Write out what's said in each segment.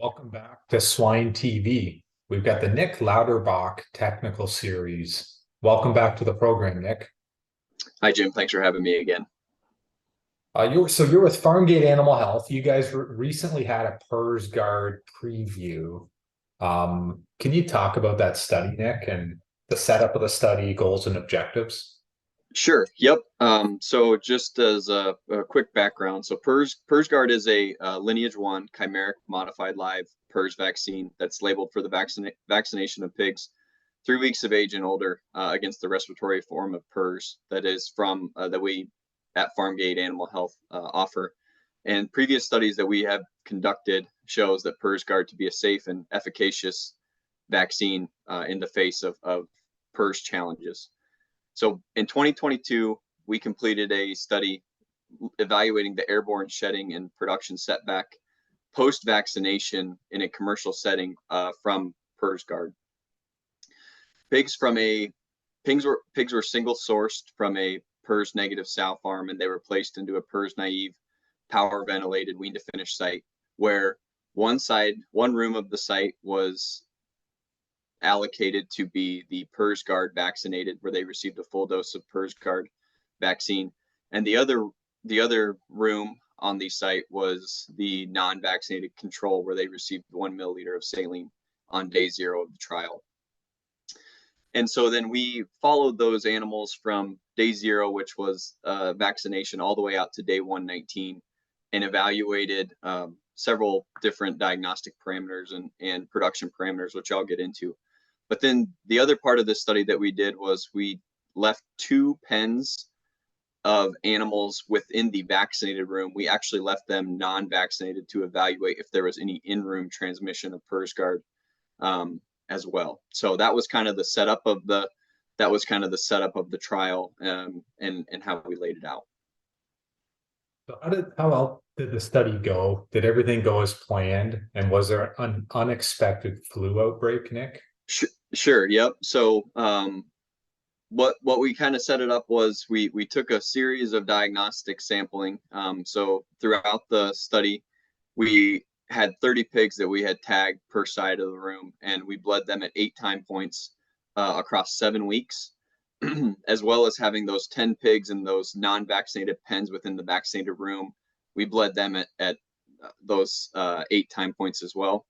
Welcome back to Swine TV. We've got the Nic Lauterbach technical series. Welcome back to the program, Nick. Hi, Jim. Thanks for having me again. You're with Pharmgate Animal Health. You guys recently had a PRRSGard preview. Can you talk about that study, Nick, and the setup of the study, goals and objectives? Sure. Yep. So just as a quick background, so PRRSGard is a lineage 1 chimeric modified live PRRS vaccine that's labeled for the vaccination of pigs 3 weeks of age and older against the respiratory form of PRRS that is from that we at Pharmgate Animal Health offer. And previous studies that we have conducted shows that PRRSGard to be a safe and efficacious vaccine in the face of PRRS challenges. So in 2022, we completed a study evaluating the airborne shedding and production setback post-vaccination in a commercial setting from PRRSGard. Pigs were single sourced from a PRRS negative sow farm, and they were placed into a PRRS naive power ventilated wean to finish site, where one room of the site was allocated to be the PRRSGard vaccinated, where they received a full dose of PRRSGard vaccine, and the other room on the site was the non-vaccinated control, where they received 1 milliliter of saline on day 0 of the trial. And so then we followed those animals from day 0, which was vaccination, all the way out to day 119, and evaluated several different diagnostic parameters and production parameters, which I'll get into. But then the other part of this study that we did was we left 2 pens of animals within the vaccinated room. We actually left them non-vaccinated to evaluate if there was any in-room transmission of PRRSGard as well. So that was kind of the setup of the trial and how we laid it out. So how well did the study go? Did everything go as planned? And was there an unexpected flu outbreak, Nick? Sure. Yep. So what we kind of set it up was we took a series of diagnostic sampling. So throughout the study, we had 30 pigs that we had tagged per side of the room, and we bled them at 8 time points across 7 weeks, as well as having those 10 pigs in those non-vaccinated pens within the vaccinated room. We bled them at those 8 time points as well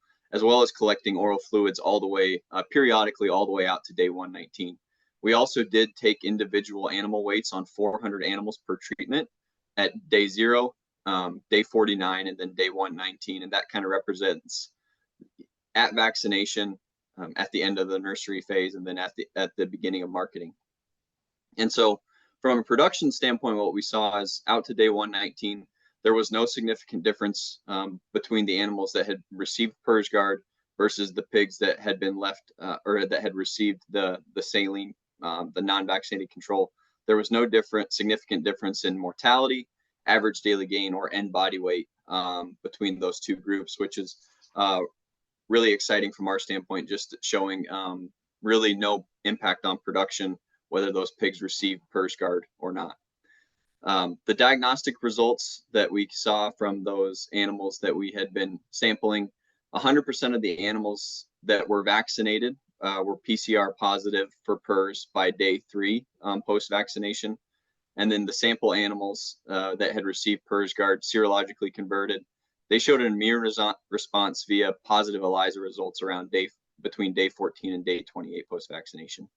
as collecting oral fluids all the way periodically all the way out to day 119. We also did take individual animal weights on 400 animals per treatment at day 0, day 49, and then day 119, and that kind of represents at vaccination, at the end of the nursery phase, and then at the beginning of marketing. And so from a production standpoint, what we saw is out to day 119, there was no significant difference between the animals that had received PRRSGard versus the pigs that had been left or that had received the saline, the non-vaccinated control. There was no significant difference in mortality, average daily gain, or end body weight between those 2 groups, which is really exciting from our standpoint, just showing really no impact on production, whether those pigs received PRRSGard or not. The diagnostic results that we saw from those animals that we had been sampling, 100% of the animals that were vaccinated were PCR positive for PRRS by day 3 post-vaccination. And then the sample animals that had received PRRSGard serologically converted, they showed an immune response via positive ELISA results between day 14 and day 28 post-vaccination.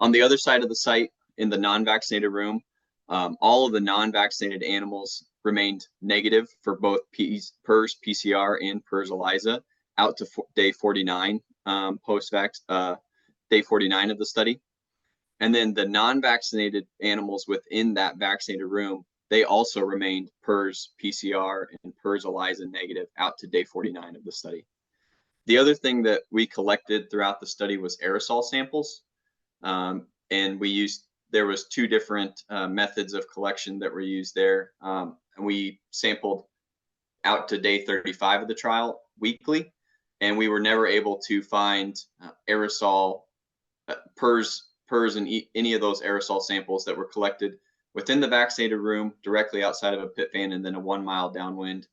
On the other side of the site, in the non-vaccinated room, all of the non-vaccinated animals remained negative for both PRRS PCR and PRRS ELISA out to day 49 day 49 of the study. And then the non-vaccinated animals within that vaccinated room, they also remained PRRS PCR and PRRS ELISA negative out to day 49 of the study. The other thing that we collected throughout the study was aerosol samples, and there was 2 different methods of collection that were used there. And we sampled out to day 35 of the trial weekly, and we were never able to find aerosol PRRS in any of those aerosol samples that were collected within the vaccinated room, directly outside of a pit fan, and then a 1 mile downwind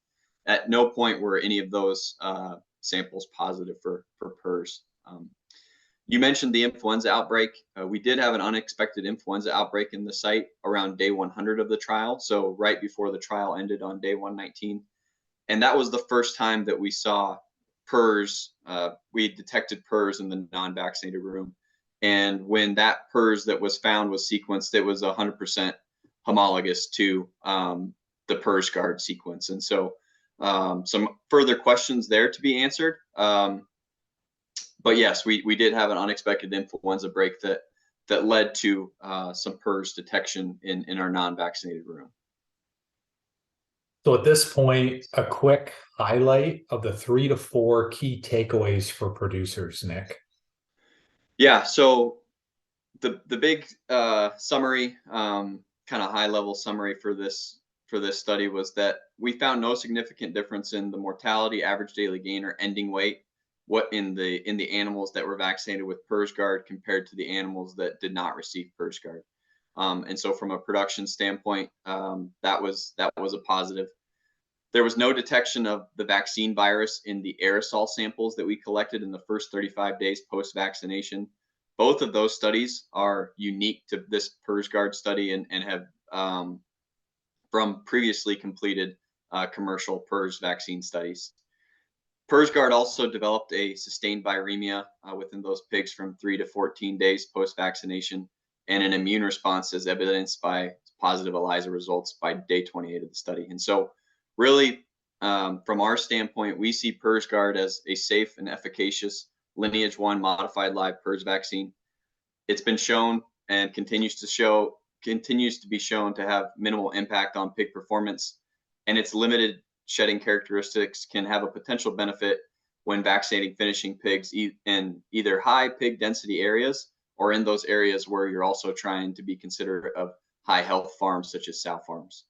at no point were any of those samples positive for PRRS. You mentioned the influenza outbreak. We did have an unexpected influenza outbreak in the site around day 100 of the trial, so right before the trial ended on day 119. And that was the first time that we saw PRRS. We detected PRRS in the non-vaccinated room. And when that PRRS that was found was sequenced, it was 100% homologous to the PRRSGard sequence. And so some further questions there to be answered. But yes, we did have an unexpected influenza break that led to some PRRS detection in our non-vaccinated room. So at this point, a quick highlight of the 3 to 4 key takeaways for producers, Nic. Yeah, so the big summary, kind of high level summary for this study was that we found no significant difference in the mortality, average daily gain, or ending weight in the animals that were vaccinated with PRRSGard compared to the animals that did not receive PRRSGard. And so from a production standpoint, that was a positive. There was no detection of the vaccine virus in the aerosol samples that we collected in the first 35 days post-vaccination. Both of those studies are unique to this PRRSGard study and have from previously completed commercial PRRS vaccine studies. PRRSGard also developed a sustained viremia within those pigs from 3 to 14 days post-vaccination, and an immune response as evidenced by positive ELISA results by day 28 of the study. And so really, from our standpoint, we see PRRSGard as a safe and efficacious lineage 1 modified live PRRS vaccine. It's been shown and continues to be shown to have minimal impact on pig performance, and its limited shedding characteristics can have a potential benefit when vaccinating finishing pigs in either high pig density areas or in those areas where you're also trying to be considerate of high health farms such as sow farms.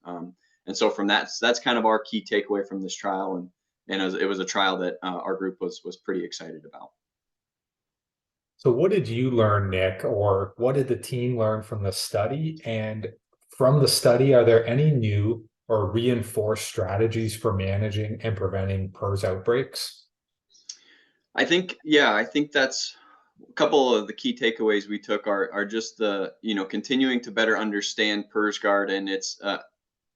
And so from that's kind of our key takeaway from this trial, and it was a trial that our group was pretty excited about. So what did you learn, Nic, or what did the team learn from the study? And from the study, are there any new or reinforced strategies for managing and preventing PRRS outbreaks? I think that's a couple of the key takeaways we took are just the, continuing to better understand PRRSGard and its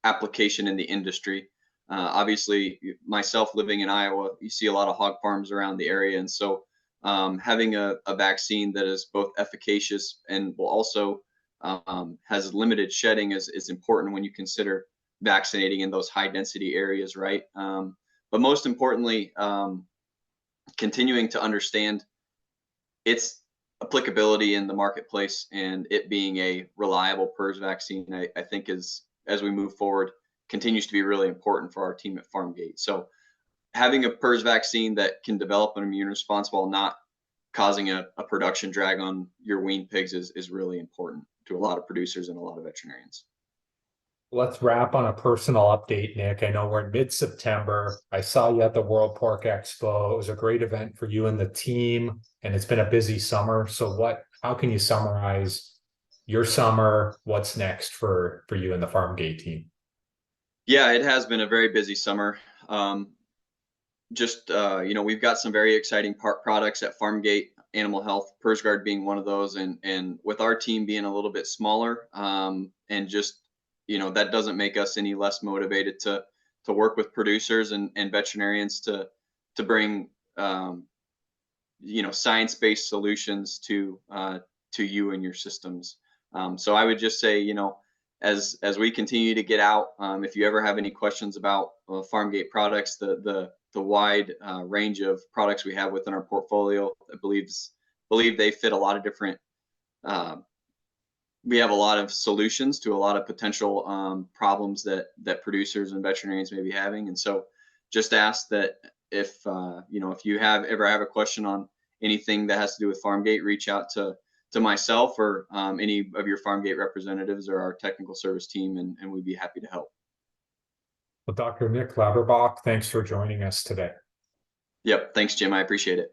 application in the industry. Obviously, myself living in Iowa, you see a lot of hog farms around the area. And so having a vaccine that is both efficacious and will also has limited shedding is important when you consider vaccinating in those high density areas, right? But most importantly, continuing to understand its applicability in the marketplace and it being a reliable PRRS vaccine, I think is, as we move forward, continues to be really important for our team at Pharmgate. So having a PRRS vaccine that can develop an immune response while not causing a production drag on your weaned pigs is really important to a lot of producers and a lot of veterinarians. Let's wrap on a personal update, Nic. I know we're in mid-September. I saw you at the World Pork Expo. It was a great event for you and the team, and it's been a busy summer. So how can you summarize your summer? What's next for you and the Pharmgate team? Yeah, it has been a very busy summer. We've got some very exciting products at Pharmgate Animal Health, PRRSGard being one of those, and with our team being a little bit smaller, and just that doesn't make us any less motivated to work with producers and veterinarians to bring science-based solutions to you and your systems. So I would just say, as we continue to get out, if you ever have any questions about Pharmgate products, the wide range of products we have within our portfolio, I believe they fit a lot of different. We have a lot of solutions to a lot of potential problems that producers and veterinarians may be having, and so just ask that if you ever have a question on anything that has to do with Pharmgate, reach out to myself or any of your Pharmgate representatives or our technical service team, and we'd be happy to help. Well, Dr. Nic Lauterbach, thanks for joining us today. Yep, thanks, Jim. I appreciate it.